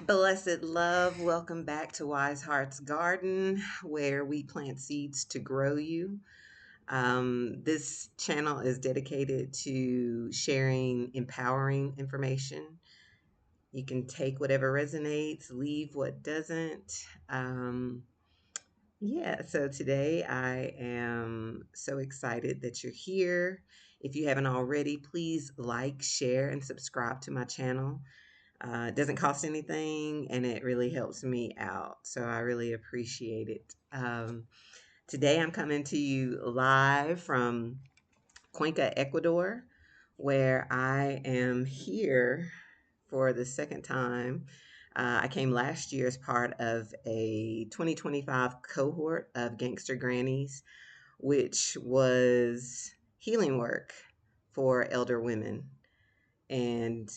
Blessed love, welcome back to Wise Hearts Garden, where we plant seeds to grow you. This channel is dedicated to sharing empowering information. You can take whatever resonates, leave what doesn't. So today I am so excited that you're here. If you haven't already, please like, share, and subscribe to my channel. It doesn't cost anything and it really helps me out. So I really appreciate it. Today I'm coming to you live from Cuenca, Ecuador, where I am here for the second time. I came last year as part of a 2025 cohort of Gangsta Grannies, which was healing work for elder women. And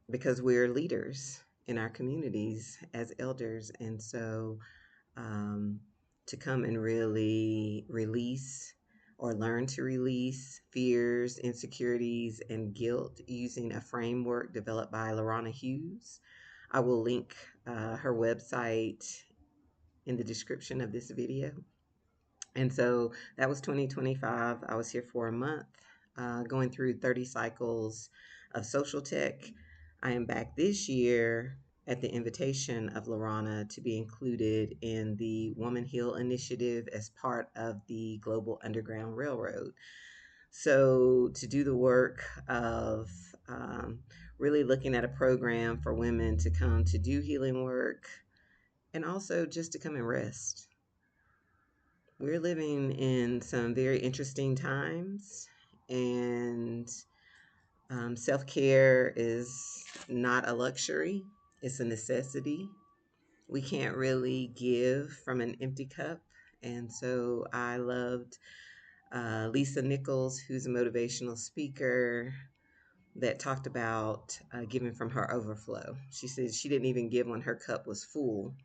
because we're leaders in our communities as elders, and so um, to come and really release or learn to release fears, insecurities, and guilt using a framework developed by LaRahna Hughes. I will link her website in the description of this video. And so that was 2025. I was here for a month, going through 30 cycles of social tech. I am back this year at the invitation of LaRahna to be included in the Woman Heal initiative as part of the Global Underground Railroad. So, to do the work of really looking at a program for women to come to do healing work and also just to come and rest. We're living in some very interesting times, and self care is not a luxury, it's a necessity. We can't really give from an empty cup. And so I loved Lisa Nichols, who's a motivational speaker, that talked about giving from her overflow. She said she didn't even give when her cup was full.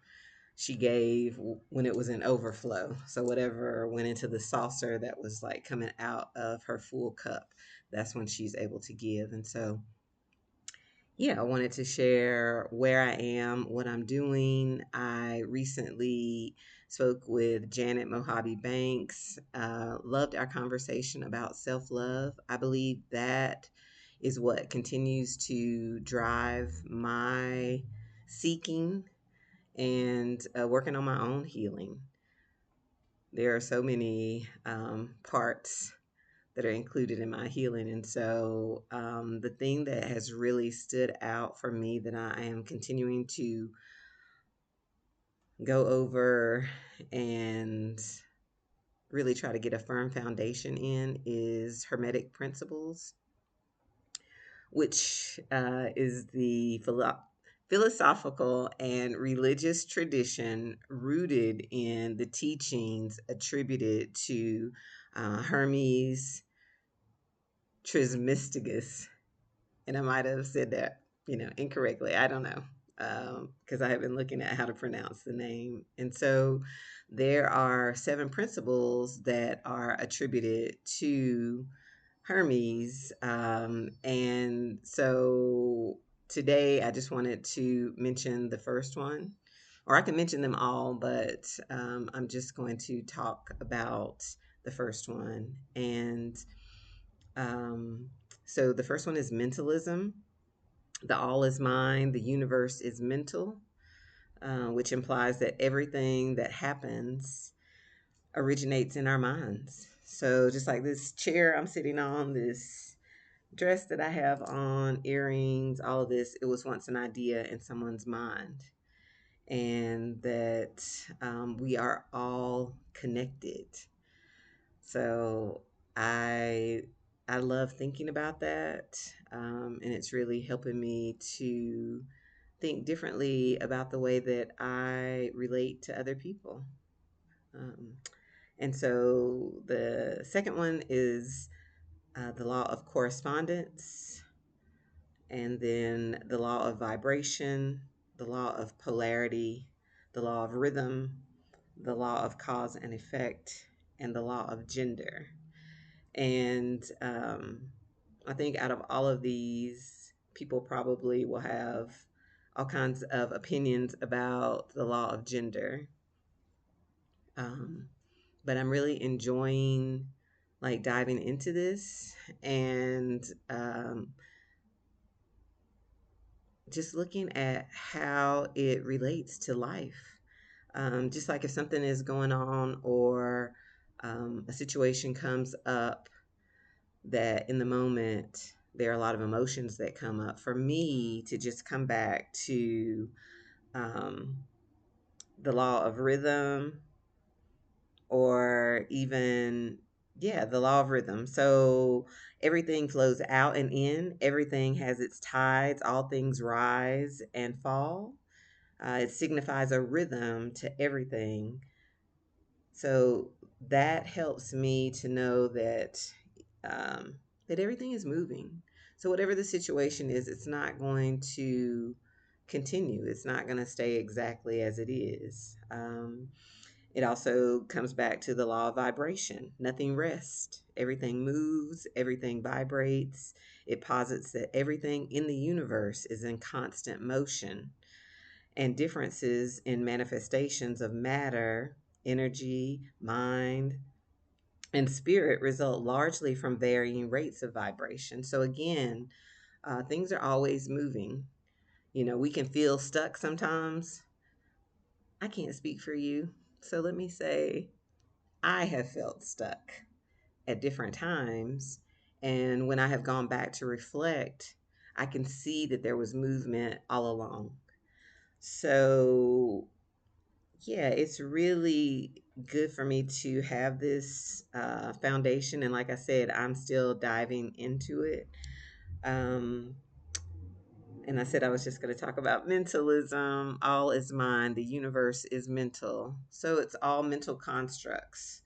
She gave when it was in overflow. So whatever went into the saucer that was like coming out of her full cup, that's when she's able to give. And so, yeah, I wanted to share where I am, what I'm doing. I recently spoke with Janet Mojave Banks. Loved our conversation about self love. I believe that is what continues to drive my seeking and working on my own healing. There are so many parts that are included in my healing. And so the thing that has really stood out for me that I am continuing to go over and really try to get a firm foundation in is Hermetic principles, which is the philosophical and religious tradition rooted in the teachings attributed to Hermes Trismegistus. And I might have said that, incorrectly. I don't know, because I have been looking at how to pronounce the name. And so there are 7 principles that are attributed to Hermes. And so today I just wanted to mention the first one, or I can mention them all, but I'm just going to talk about the first one. And um, so the first one is mentalism. The all is mind, the universe is mental, which implies that everything that happens originates in our minds. So just like this chair I'm sitting on, this dress that I have on, earrings, all of this, it was once an idea in someone's mind. And that we are all connected. So I I love thinking about that, and it's really helping me to think differently about the way that I relate to other people. Um, and so the second one is the law of correspondence, and then the law of vibration, the law of polarity, the law of rhythm, the law of cause and effect, and the law of gender. And I think out of all of these, people probably will have all kinds of opinions about the law of gender. Um, but I'm really enjoying like diving into this and just looking at how it relates to life. Just like if something is going on or a situation comes up that in the moment there are a lot of emotions that come up, for me to just come back to um, the law of rhythm or even, yeah, the law of rhythm. So everything flows out and in, everything has its tides, all things rise and fall. It signifies a rhythm to everything. So that helps me to know um, that everything is moving. So whatever the situation is, it's not going to continue. It's not going to stay exactly as it is. It also comes back to the law of vibration. Nothing rests. Everything moves. Everything vibrates. It posits that everything in the universe is in constant motion, and differences in manifestations of matter, energy, mind, and spirit result largely from varying rates of vibration. So, again, things are always moving. You know, we can feel stuck sometimes. I can't speak for you. So, let me say, I have felt stuck at different times. And when I have gone back to reflect, I can see that there was movement all along. So, yeah, it's really good for me to have this foundation. And like I said, I'm still diving into it. Um, and I said I was just going to talk about mentalism. All is mind, the universe is mental. So it's all mental constructs.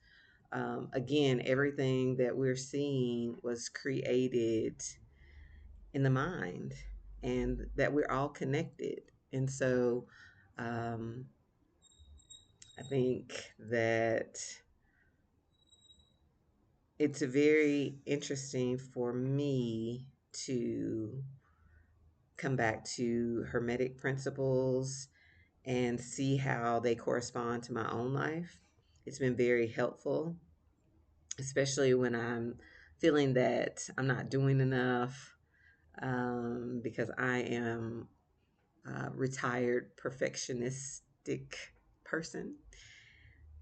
Again, everything that we're seeing was created in the mind, and that we're all connected. And so um, I think that it's very interesting for me to come back to Hermetic principles and see how they correspond to my own life. It's been very helpful, especially when I'm feeling that I'm not doing enough, because I am a retired perfectionistic person,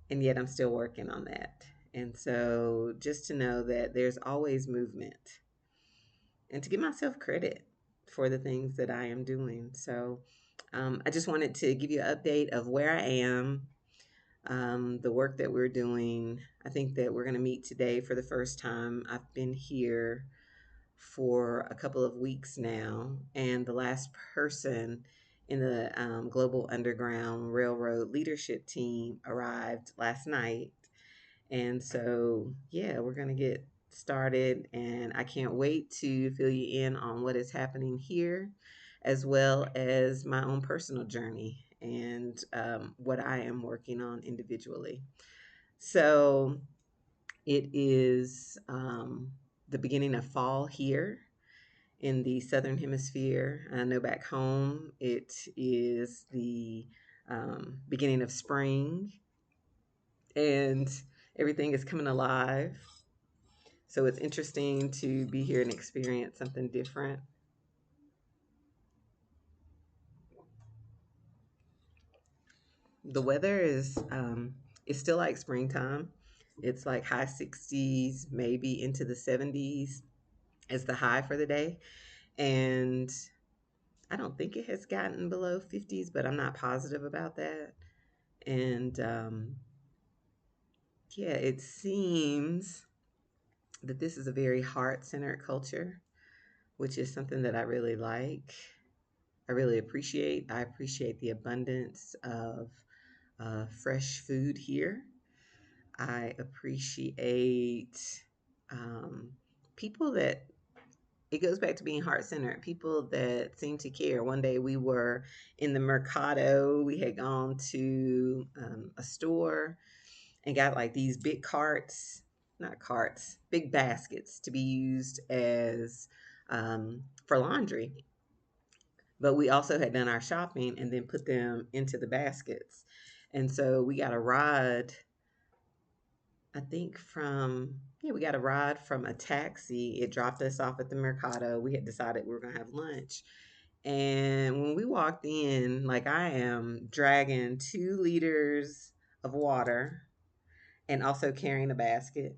and yet I'm still working on that. And so just to know that there's always movement and to give myself credit for the things that I am doing. So I just wanted to give you an update of where I am, the work that we're doing. I think that we're going to meet today for the first time. I've been here for a couple of weeks now, and the last person in the Global Underground Railroad leadership team arrived last night. And so, yeah, we're going to get started, and I can't wait to fill you in on what is happening here, as well as my own personal journey and what I am working on individually. So, it is the beginning of fall here in the Southern Hemisphere. I know back home it is the beginning of spring, and everything is coming alive. So it's interesting to be here and experience something different. The weather is it's still like springtime. It's like high 60s, maybe into the 70s as the high for the day. And I don't think it has gotten below 50s, but I'm not positive about that. And yeah, it seems that this is a very heart centered culture, which is something that I really like. I really appreciate. I appreciate the abundance of fresh food here. I appreciate people that, it goes back to being heart centered, people that seem to care. One day we were in the Mercado, we had gone to a store and got like these big carts, not carts, big baskets to be used as for laundry. But we also had done our shopping and then put them into the baskets. And so we got a ride, I think we got a ride from a taxi. It dropped us off at the Mercado. We had decided we were going to have lunch. And when we walked in, like I am dragging 2 liters of water and also carrying a basket.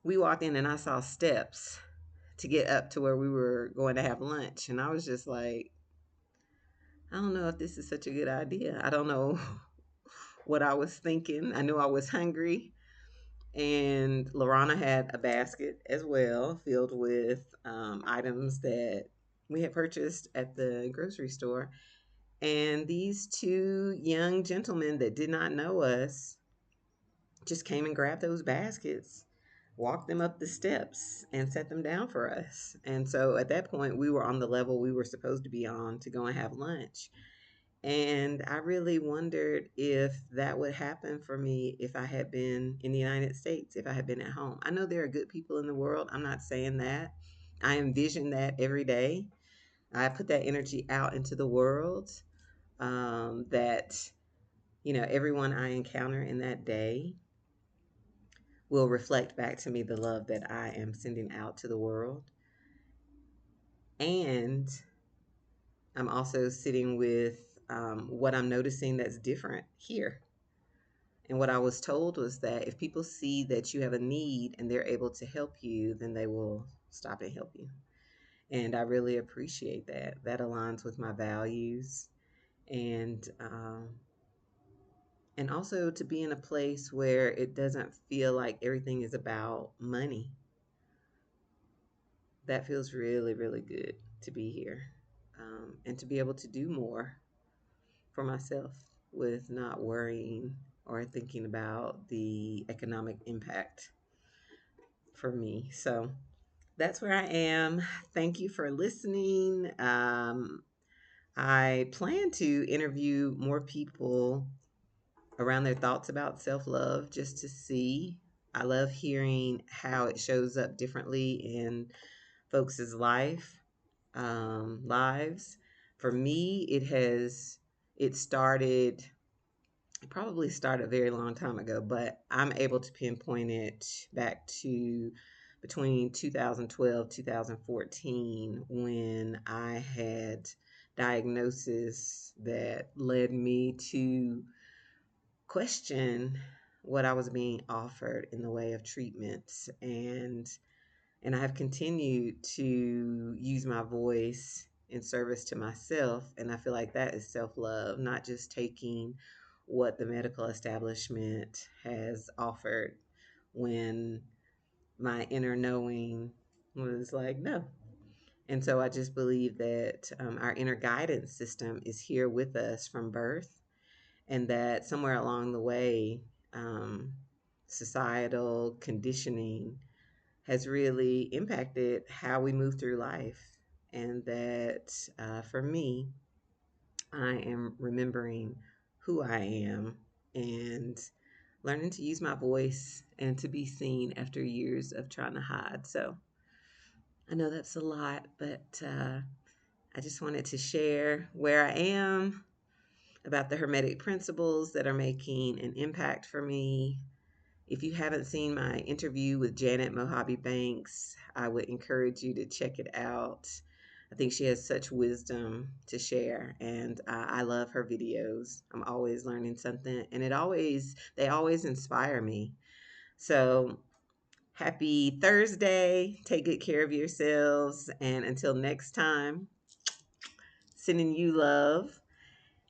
We walked in and I saw steps to get up to where we were going to have lunch. And I was just like, I don't know if this is such a good idea. I don't know what I was thinking. I knew I was hungry. And LaRahna had a basket as well filled with items that we had purchased at the grocery store. And these 2 young gentlemen that did not know us just came and grabbed those baskets, walked them up the steps, and set them down for us. And so at that point, we were on the level we were supposed to be on to go and have lunch. And I really wondered if that would happen for me if I had been in the United States, if I had been at home. I know there are good people in the world. I'm not saying that. I envision that every day. I put that energy out into the world, that, everyone I encounter in that day will reflect back to me the love that I am sending out to the world. And I'm also sitting with what I'm noticing that's different here. And what I was told was that if people see that you have a need and they're able to help you, then they will stop and help you. And I really appreciate that. That aligns with my values. And also to be in a place where it doesn't feel like everything is about money. That feels really, really good to be here, and to be able to do more for myself with not worrying or thinking about the economic impact for me. So that's where I am. Thank you for listening. I plan to interview more people around their thoughts about self love just to see. I love hearing how it shows up differently in folks' lives. For me, it started, it probably started a very long time ago, but I'm able to pinpoint it back to between 2012 2014 when I had diagnosis that led me to question what I was being offered in the way of treatments. And I have continued to use my voice in service to myself. And I feel like that is self love, not just taking what the medical establishment has offered when my inner knowing was like, no. And so I just believe that our inner guidance system is here with us from birth, and that somewhere along the way, um, societal conditioning has really impacted how we move through life. And that for me, I am remembering who I am and learning to use my voice and to be seen after years of trying to hide. So I know that's a lot, but I just wanted to share where I am, about the Hermetic principles that are making an impact for me. If you haven't seen my interview with Janet Mojave Banks, I would encourage you to check it out. I think she has such wisdom to share, and I love her videos. I'm always learning something, and they always inspire me. So happy Thursday. Take good care of yourselves, and until next time, sending you love.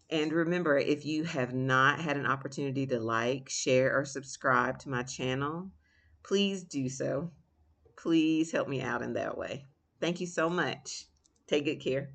And remember, if you have not had an opportunity to like, share, or subscribe to my channel, please do so. Please help me out in that way. Thank you so much. Take good care.